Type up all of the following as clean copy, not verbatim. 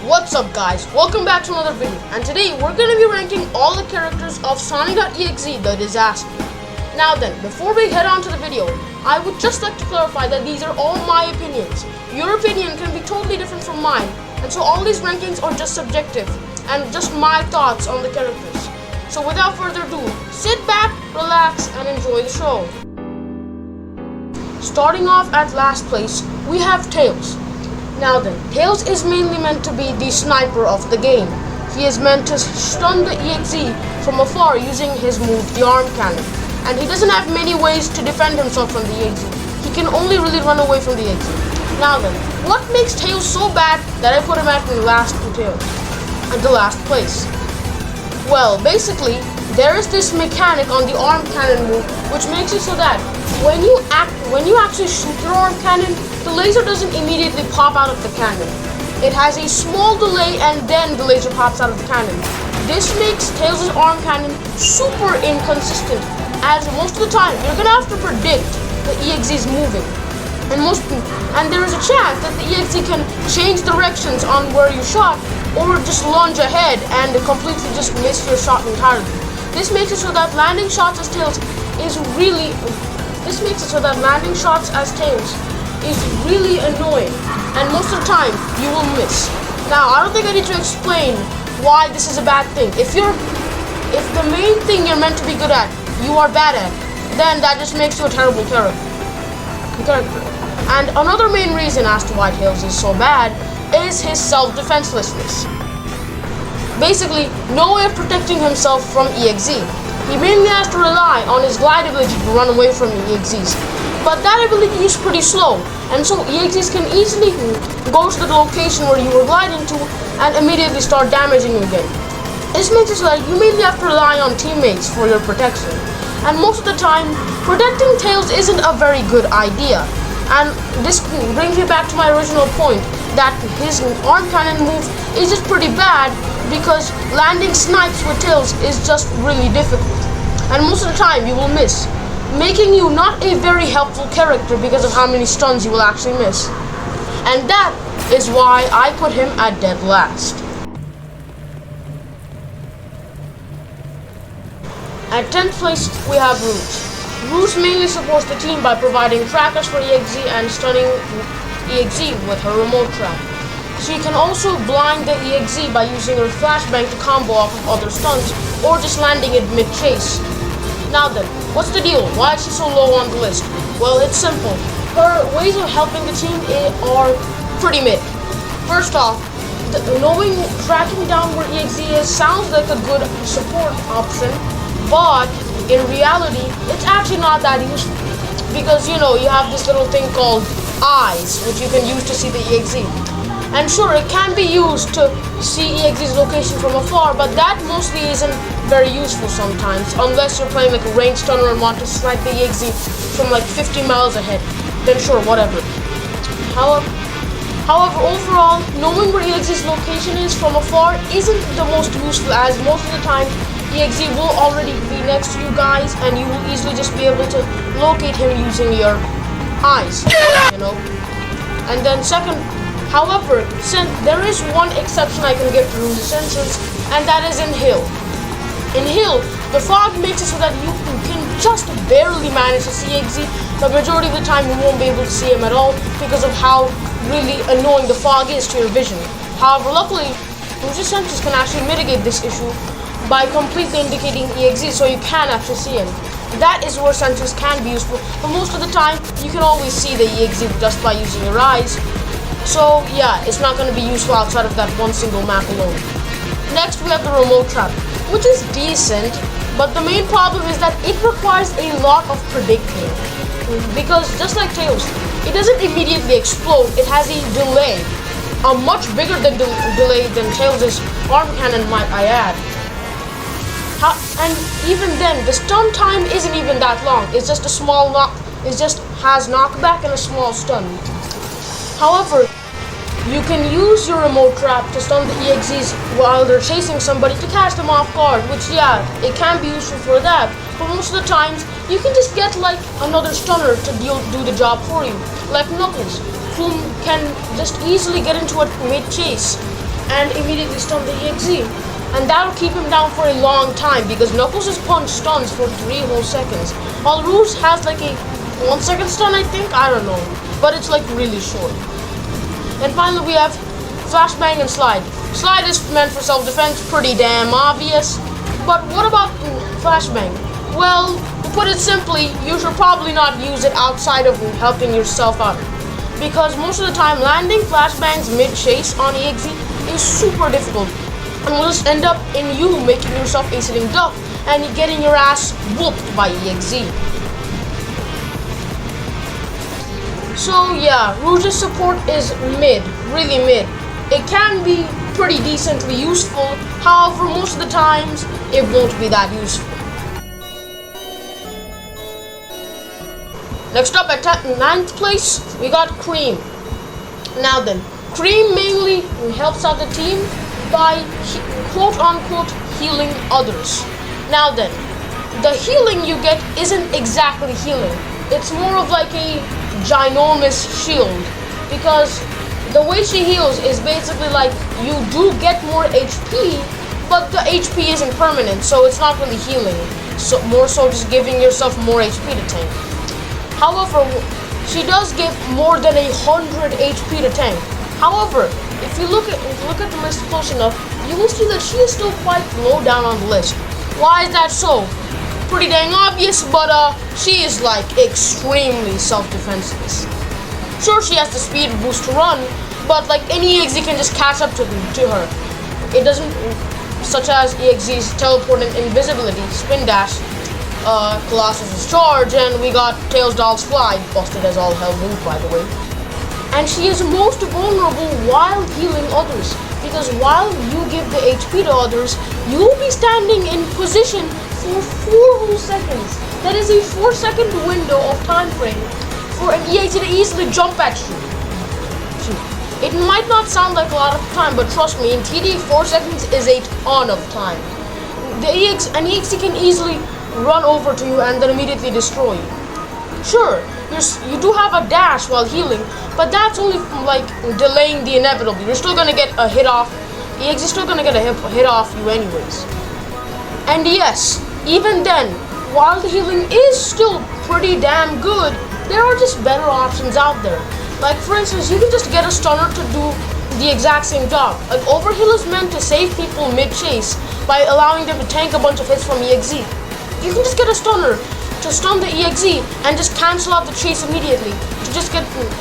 What's up guys, welcome back to another video, and today we're going to be ranking all the characters of Sonic.Exe the Disaster. Now then, before we head on to the video, I would just like to clarify that these are all my opinions. Your opinion can be totally different from mine, and so all these rankings are just subjective and just my thoughts on the characters. So without further ado, sit back, relax, and enjoy the show. Starting off at last place, we have Tails. Now then, Tails is mainly meant to be the sniper of the game. He is meant to stun the EXE from afar using his move, the arm cannon. And he doesn't have many ways to defend himself from the EXE. He can only really run away from the EXE. Now then, what makes Tails so bad that I put him at the last place? Well, basically, there is this mechanic on the arm cannon move which makes it so that when you actually shoot your arm cannon, the laser doesn't immediately pop out of the cannon. It has a small delay and then the laser pops out of the cannon. This makes Tails' arm cannon super inconsistent, as most of the time you're gonna have to predict the EXE's moving. And there is a chance that the EXE can change directions on where you shot or just lunge ahead and completely just miss your shot entirely. This makes it so that landing shots as Tails is really annoying, and most of the time you will miss. Now, I don't think I need to explain why this is a bad thing. If the main thing you're meant to be good at, you are bad at, then that just makes you a terrible character. And another main reason as to why Tails is so bad is his self-defenselessness. Basically, no way of protecting himself from EXE. He mainly has to rely on his glide ability to run away from EXEs. But that ability is pretty slow, and so EXEs can easily go to the location where you were gliding to and immediately start damaging you again. This makes it so that you mainly have to rely on teammates for your protection. And most of the time, protecting Tails isn't a very good idea. And this brings me back to my original point, that his arm cannon move is just pretty bad because landing snipes with Tails is just really difficult. And most of the time you will miss, making you not a very helpful character because of how many stuns you will actually miss. And that is why I put him at dead last. At 10th place, we have Rouge. Rouge mainly supports the team by providing trackers for EXE and stunning EXE with her remote trap. She can also blind the EXE by using her flashbang to combo off of other stuns or just landing it mid-chase. Now then, what's the deal? Why is she so low on the list? Well, it's simple. Her ways of helping the team are pretty mid. First off, tracking down where EXE is sounds like a good support option, but in reality, it's actually not that useful. Because, you have this little thing called eyes, which you can use to see the EXE. And sure, it can be used to see EXE's location from afar, but that mostly isn't very useful sometimes, unless you're playing like a range stunner and want to snipe the EXE from like 50 miles ahead. Then sure, whatever. However, overall, knowing where EXE's location is from afar isn't the most useful, as most of the time EXE will already be next to you guys and you will easily just be able to locate him using your eyes, And then second, however, there is one exception I can give to Rouge's sensors, and that is in Hill. In Hill, the fog makes it so that you can just barely manage to see EXE. The majority of the time you won't be able to see him at all because of how really annoying the fog is to your vision. However, luckily, Rouge's sensors can actually mitigate this issue by completely indicating EXE so you can actually see him. That is where sensors can be useful, but most of the time you can always see the EXE just by using your eyes. So yeah, it's not going to be useful outside of that one single map alone. Next we have the remote trap, which is decent, but the main problem is that it requires a lot of predicting. Because just like Tails, it doesn't immediately explode, it has a delay. A much bigger delay than Tails' arm cannon, might I add. And even then, the stun time isn't even that long. It's just a small it just has knockback and a small stun. However, you can use your remote trap to stun the EXEs while they're chasing somebody to catch them off guard, which yeah, it can be useful for that. But most of the times, you can just get like another stunner to do the job for you, like Knuckles, whom can just easily get into a mid-chase and immediately stun the EXE. And that'll keep him down for a long time because Knuckles' punch stuns for 3 whole seconds. While Rouge has like a 1 second stun, I think, I don't know. But it's like really short. And finally we have Flashbang and Slide. Slide is meant for self-defense, pretty damn obvious. But what about Flashbang? Well, to put it simply, you should probably not use it outside of helping yourself out. Because most of the time landing Flashbangs mid-chase on EXE is super difficult. And will just end up in you making yourself a sitting duck and getting your ass whooped by EXE. So yeah, Rouge's support is mid, really mid. It can be pretty decently useful, however most of the times it won't be that useful. Next up at 9th place, we got Cream. Now then, Cream mainly helps out the team by quote-unquote healing others. Now then, the healing you get isn't exactly healing. It's more of like a ginormous shield, because the way she heals is basically like you do get more HP, but the HP isn't permanent, so it's not really healing. So more so just giving yourself more HP to tank. However, she does give more than 100 HP to tank. However, if you look at the list close enough, you will see that she is still quite low down on the list. Why is that so? Pretty dang obvious, but she is like extremely self-defenseless. Sure, she has the speed boost to run, but like any EXE can just catch up to her. It doesn't, such as EXE's teleport and invisibility, spin dash, Colossus's charge, and we got Tails Doll's fly, busted as all hell move by the way. And she is most vulnerable while healing others, because while you give the HP to others, you will be standing in position for 4 whole seconds. That is a 4-second window of time frame for an EXE to easily jump at you. It might not sound like a lot of time, but trust me, in TD 4 seconds is a ton of time. An EXE can easily run over to you and then immediately destroy you. Sure, you do have a dash while healing, but that's only like delaying the inevitable. You're still gonna get a hit off. EXE is still gonna get a hit off you anyways. And yes, even then, while the healing is still pretty damn good, there are just better options out there. Like for instance, you can just get a stunner to do the exact same job. Like overheal is meant to save people mid-chase by allowing them to tank a bunch of hits from EXE. You can just get a stunner to stun the EXE and just cancel out the chase immediately.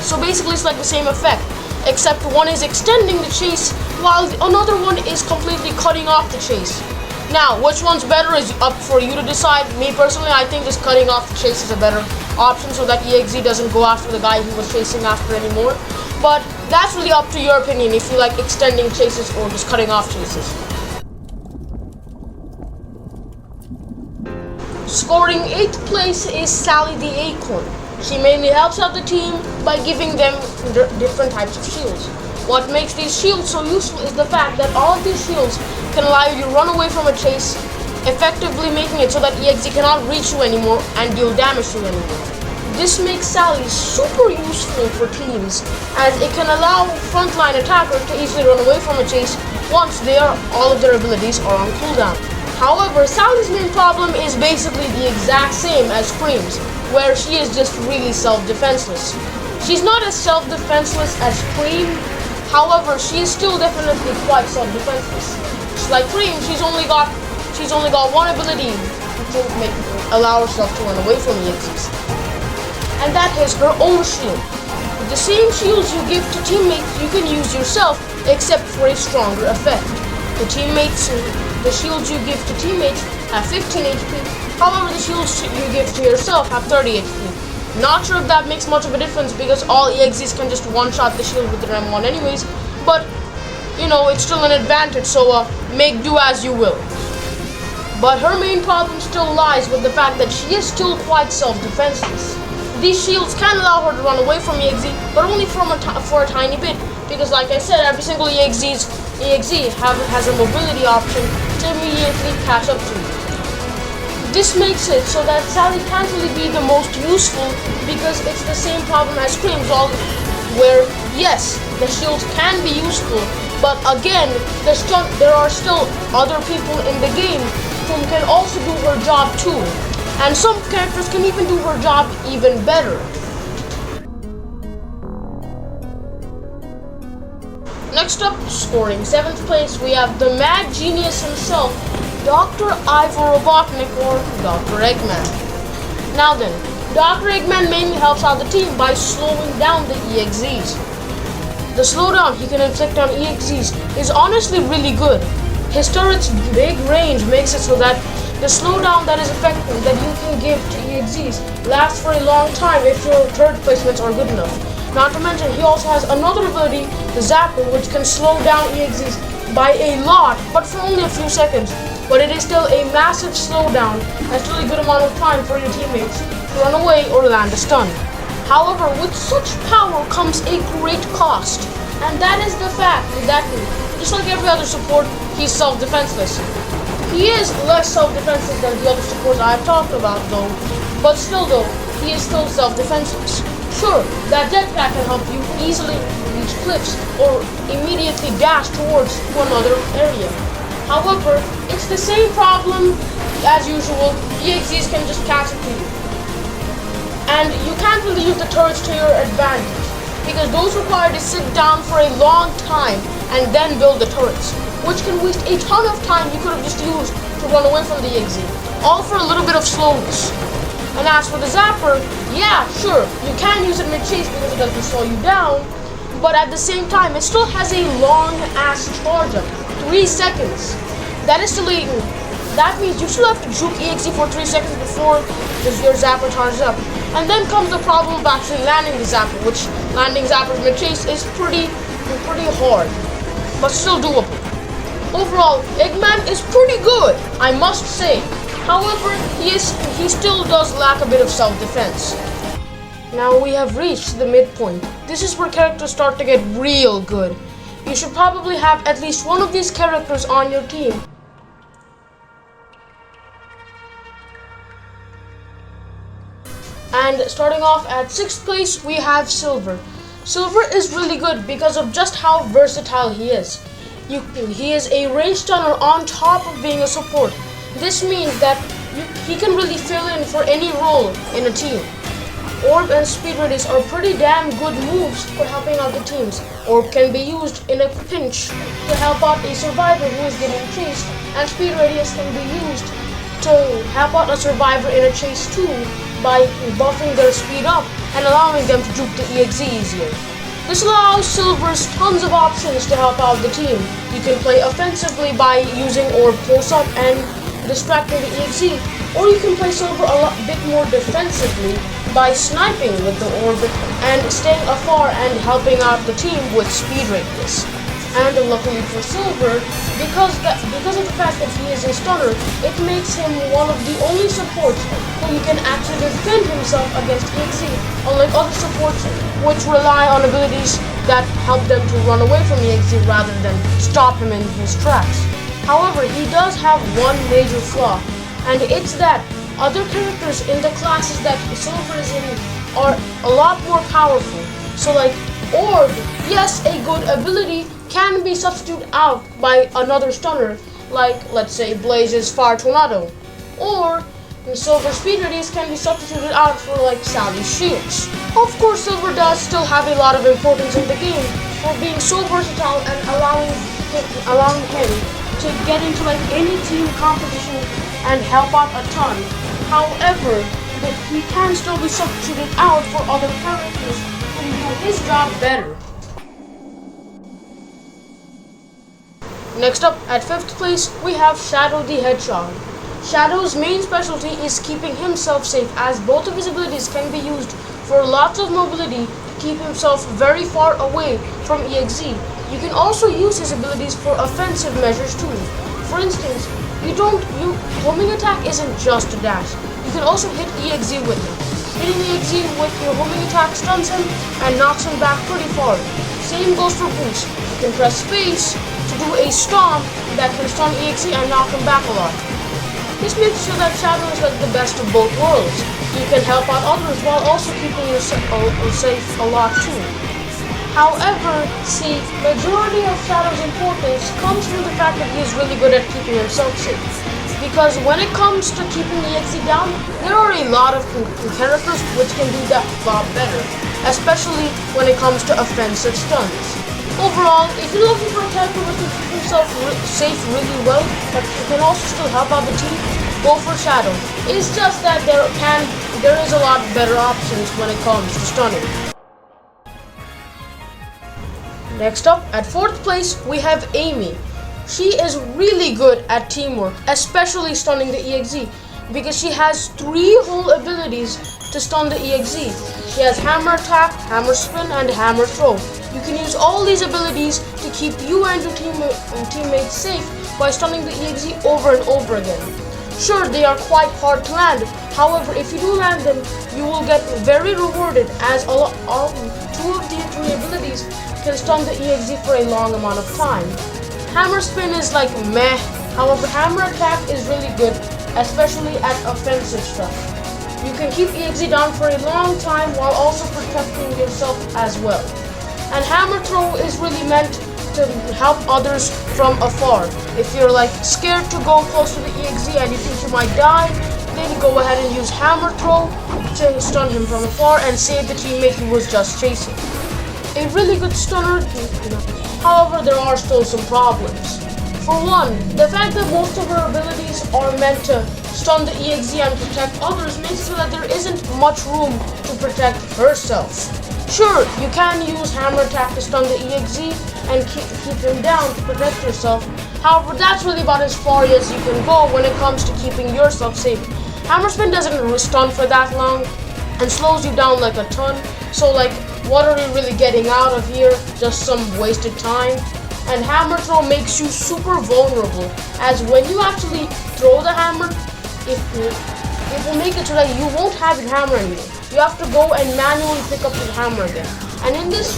So basically it's like the same effect, except one is extending the chase while another one is completely cutting off the chase. Now, which one's better is up for you to decide. Me personally, I think just cutting off the chase is a better option so that EXE doesn't go after the guy he was chasing after anymore. But that's really up to your opinion if you like extending chases or just cutting off chases. Scoring 8th place is Sally the Acorn. She mainly helps out the team by giving them different types of shields. What makes these shields so useful is the fact that all of these shields can allow you to run away from a chase, effectively making it so that EXE cannot reach you anymore and deal damage to you anymore. This makes Sally super useful for teams, as it can allow frontline attackers to easily run away from a chase once all of their abilities are on cooldown. However, Sally's main problem is basically the exact same as Cream's, where she is just really self-defenseless. She's not as self-defenseless as Cream, however, she is still definitely quite self-defenseless. Like Cream, she's only got one ability to allow herself to run away from the EXEs, and that is her own shield. The same shields you give to teammates you can use yourself, except for a stronger effect. The shields you give to teammates have 15 HP, however the shields you give to yourself have 30 HP. Not sure if that makes much of a difference because all EXEs can just one-shot the shield with their M1 anyways, but you know, it's still an advantage, so make do as you will. But her main problem still lies with the fact that she is still quite self-defenseless. These shields can allow her to run away from EXE, but only for a tiny bit, because like I said, every single EXE has a mobility option to immediately catch up to you. This makes it so that Sally can't really be the most useful because it's the same problem as Cream's, where yes, the shields can be useful, But again, there are still other people in the game who can also do her job too. And some characters can even do her job even better. Next up, scoring 7th place, we have the mad genius himself, Dr. Ivor Robotnik, or Dr. Eggman. Now then, Dr. Eggman mainly helps out the team by slowing down the EXEs. The slowdown he can inflict on EXEs is honestly really good. His turret's big range makes it so that the slowdown that is effective that you can give to EXEs lasts for a long time if your turret placements are good enough. Not to mention, he also has another ability, the Zapper, which can slow down EXEs by a lot, but for only a few seconds. But it is still a massive slowdown and still a good amount of time for your teammates to run away or land a stun. However, with such power comes a great cost, and that is the fact that, just like every other support, he's self-defenseless. He is less self-defenseless than the other supports I have talked about though, but still though, he is still self-defenseless. Sure, that jetpack can help you easily reach cliffs or immediately dash towards another area. However, it's the same problem as usual, EXEs can just catch up to you. And you can't really use the turrets to your advantage, because those require to sit down for a long time and then build the turrets, which can waste a ton of time you could have just used to run away from the EXE, all for a little bit of slowness. And as for the Zapper, yeah, sure, you can use it mid-chase because it doesn't slow you down, but at the same time, it still has a long-ass charge up, 3 seconds. That is still eating. That means you still have to juke EXE for 3 seconds before your Zapper charges up. And then comes the problem of actually landing the Zapper, which landing Zappers mid-chase is pretty hard, but still doable. Overall, Eggman is pretty good, I must say. However, he still does lack a bit of self-defense. Now we have reached the midpoint. This is where characters start to get real good. You should probably have at least one of these characters on your team. And starting off at 6th place, we have Silver. Silver is really good because of just how versatile he is. He is a range stunner on top of being a support. This means that he can really fill in for any role in a team. Orb and Speed Radius are pretty damn good moves for helping out the teams. Orb can be used in a pinch to help out a survivor who is getting chased, and Speed Radius can be used to help out a survivor in a chase too, by buffing their speed up and allowing them to juke the EXE easier. This allows Silvers tons of options to help out the team. You can play offensively by using Orb close up and distracting the EXE, or you can play Silver a bit more defensively by sniping with the Orb and staying afar and helping out the team with Speed Radius. And luckily for Silver, because of the fact that he is a stunner, it makes him one of the only supports who can actually defend himself against EXE, unlike other supports which rely on abilities that help them to run away from EXE rather than stop him in his tracks. However, he does have one major flaw, and it's that other characters in the classes that Silver is in are a lot more powerful. So like Orb, yes, a good ability, can be substituted out by another stunner, like let's say Blaze's Fire Tornado, or Silver Speed Radius can be substituted out for like Sally's Shields. Of course, Silver does still have a lot of importance in the game for being so versatile and allowing him to get into like any team competition and help out a ton. However, he can still be substituted out for other characters who do his job better. Next up, at 5th place, we have Shadow the Hedgehog. Shadow's main specialty is keeping himself safe, as both of his abilities can be used for lots of mobility to keep himself very far away from EXE. You can also use his abilities for offensive measures too. For instance, homing attack isn't just a dash. You can also hit EXE with it. Hitting EXE with your homing attack stuns him and knocks him back pretty far. Same goes for boost. You can press space to do a stomp that can stun EXE and knock him back a lot. This makes sure that Shadow is like the best of both worlds. You can help out others while also keeping yourself safe a lot too. However, see, majority of Shadow's importance comes from the fact that he is really good at keeping himself safe. Because when it comes to keeping the EXE down, there are a lot of characters which can do that a lot better, especially when it comes to offensive stuns. Overall, if you're looking for a character who can keep himself safe really well, but can also still help out the team, go for Shadow. It's just that there is a lot better options when it comes to stunning. Next up, at 4th place, we have Amy. She is really good at teamwork, especially stunning the EXE, because she has 3 whole abilities to stun the EXE. She has Hammer Attack, Hammer Spin, and Hammer Throw. You can use all these abilities to keep you and your teammates safe by stunning the EXE over and over again. Sure, they are quite hard to land. However, if you do land them, you will get very rewarded, as 2 of the 3 abilities can stun the EXE for a long amount of time. Hammer Spin is like meh, however Hammer Attack is really good, especially at offensive stuff. You can keep EXE down for a long time while also protecting yourself as well. And Hammer Throw is really meant to help others from afar. If you're like scared to go close to the EXE and you think you might die, then go ahead and use Hammer Throw to stun him from afar and save the teammate who was just chasing. A really good stunner, however, there are still some problems. For one, the fact that most of her abilities are meant to stun the EXE and protect others makes it so that there isn't much room to protect herself. Sure, you can use Hammer Attack to stun the EXE and keep him down to protect yourself. However, that's really about as far as you can go when it comes to keeping yourself safe. Hammer Spin doesn't stun for that long and slows you down like a ton, so like, what are we really getting out of here? Just some wasted time. And Hammer Throw makes you super vulnerable, as when you actually throw the hammer, it will make it so that you won't have your hammer anymore. You have to go and manually pick up your hammer again. And in this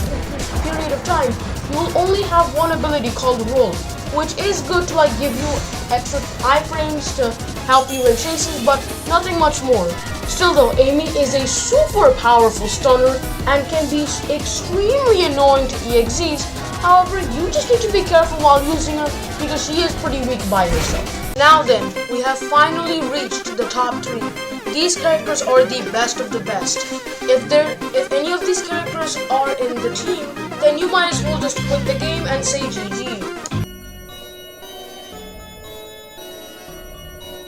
period of time, you will only have one ability called Roll, which is good to like give you extra iframes to help you in chases, but nothing much more. Still though, Amy is a super powerful stunner and can be extremely annoying to EXEs. However, you just need to be careful while using her because she is pretty weak by herself. Now then, we have finally reached the top 3. These characters are the best of the best. If any of these characters are in the team, then you might as well just quit the game and say GG.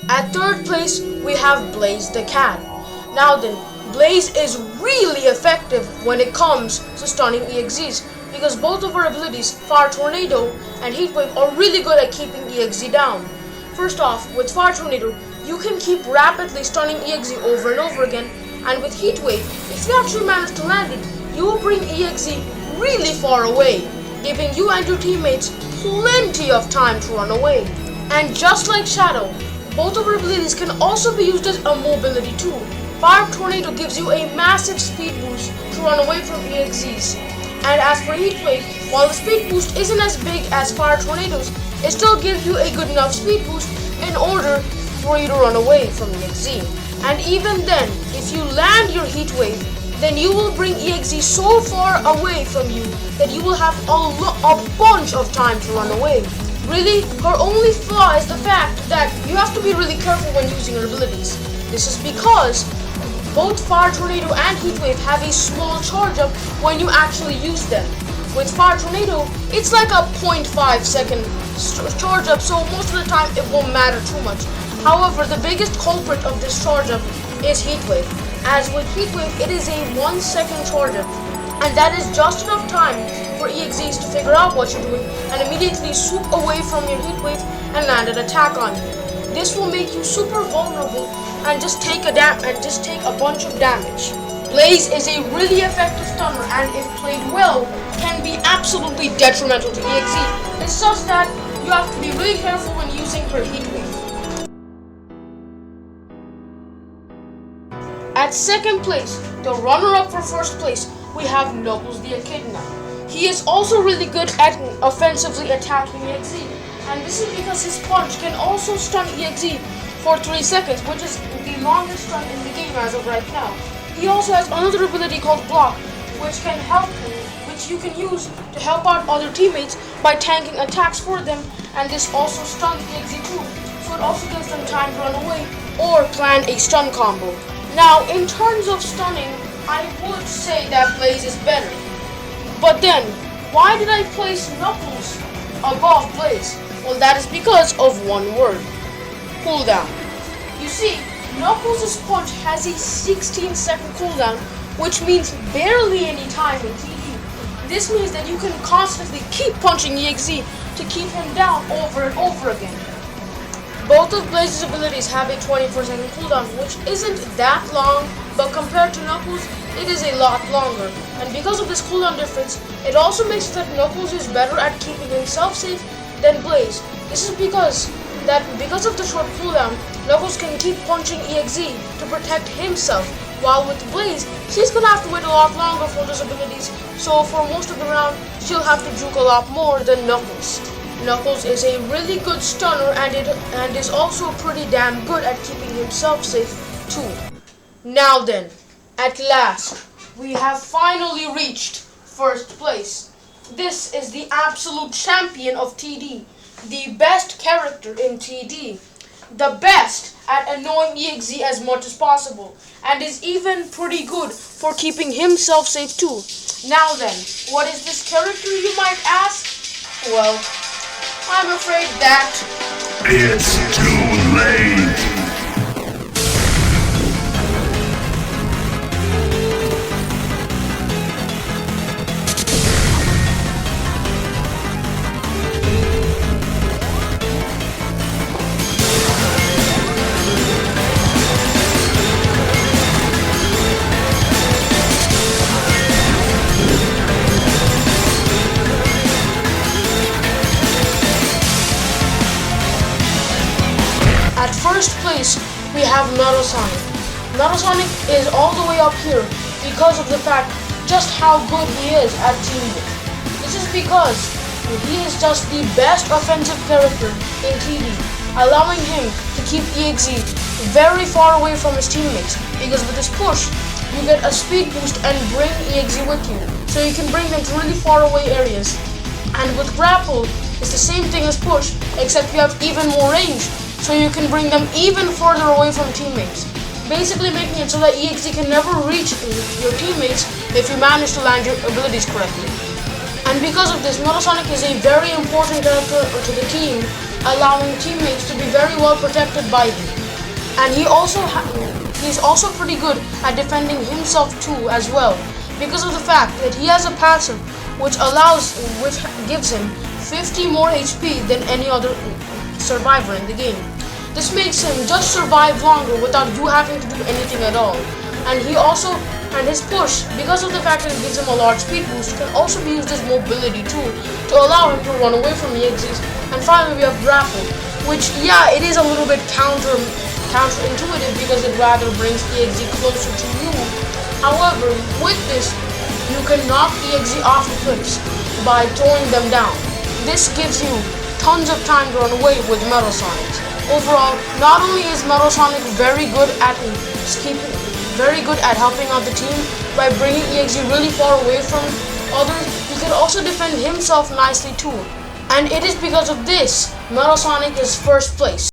At 3rd place, we have Blaze the Cat. Now then, Blaze is really effective when it comes to stunning EXEs, because both of her abilities, Fire Tornado and Heat Wave, are really good at keeping EXE down. First off, with Fire Tornado, you can keep rapidly stunning EXE over and over again, and with Heat Wave, if you actually manage to land it, you will bring EXE really far away, giving you and your teammates plenty of time to run away. And just like Shadow, both of her abilities can also be used as a mobility tool. Fire Tornado gives you a massive speed boost to run away from EXEs. And as for Heat Wave, while the speed boost isn't as big as Fire Tornado's, it still gives you a good enough speed boost in order for you to run away from EXE. And even then, if you land your Heat Wave, then you will bring EXE so far away from you that you will have a bunch of time to run away. Really, her only flaw is the fact that you have to be really careful when using her abilities. This is because both Fire Tornado and Heat Wave have a small charge up when you actually use them. With Fire Tornado, it's like a 0.5 second charge up, so most of the time it won't matter too much. However, the biggest culprit of this charge up is Heat Wave. As with Heat Wave, it is a 1 second charge up, and that is just enough time for EXEs to figure out what you're doing and immediately swoop away from your Heat Wave and land an attack on you. This will make you super vulnerable and just take a bunch of damage. Blaze is a really effective stunner and if played well, can be absolutely detrimental to EXE. It's just that you have to be really careful when using her Heat Wave. At 2nd place, the runner-up for 1st place, we have Knuckles the Echidna. He is also really good at offensively attacking EXE, and this is because his punch can also stun EXE for 3 seconds, which is the longest stun in the game as of right now. He also has another ability called Block, which which you can use to help out other teammates by tanking attacks for them, and this also stuns EXE too, so it also gives them time to run away or plan a stun combo. Now, in terms of stunning, I would say that Blaze is better. But then, why did I place Knuckles above Blaze? Well, that is because of one word: cooldown. You see, Knuckles' punch has a 16-second cooldown, which means barely any time in TD. This means that you can constantly keep punching EXE to keep him down over and over again. Both of Blaze's abilities have a 24-second cooldown, which isn't that long, but compared to Knuckles, it is a lot longer. And because of this cooldown difference, it also makes it that Knuckles is better at keeping himself safe than Blaze. This is because of the short cooldown, Knuckles can keep punching EXE to protect himself, while with Blaze, she's gonna have to wait a lot longer for those abilities, so for most of the round, she'll have to juke a lot more than Knuckles. Knuckles is a really good stunner and is also pretty damn good at keeping himself safe too. Now then, at last, we have finally reached first place. This is the absolute champion of TD, the best character in TD, the best at annoying EXE as much as possible, and is even pretty good for keeping himself safe too. Now then, what is this character, you might ask? Well, I'm afraid that it's too late. At first place, we have Sonic. Sonic is all the way up here because of the fact just how good he is at teamwork. This is because he is just the best offensive character in TD, allowing him to keep EXE very far away from his teammates, because with his push, you get a speed boost and bring EXE with you, so you can bring them to really far away areas. And with grapple, it's the same thing as push, except you have even more range, so you can bring them even further away from teammates, basically making it so that EXE can never reach your teammates if you manage to land your abilities correctly. And because of this, Sonic is a very important character to the team, allowing teammates to be very well protected by him. And he's also pretty good at defending himself too as well, because of the fact that he has a passive which gives him 50 more HP than any other survivor in the game. This makes him just survive longer without you having to do anything at all. And his push, because of the fact that it gives him a large speed boost, can also be used as mobility too, to allow him to run away from the EXEs. And finally we have grapple, which it is a little bit counterintuitive because it rather brings EXE closer to you. However, with this, you can knock EXE off the cliffs by throwing them down. This gives you tons of time to run away with Sonic. Overall, not only is Sonic very good at helping out the team by bringing EXE really far away from others, he can also defend himself nicely too. And it is because of this, Sonic is first place.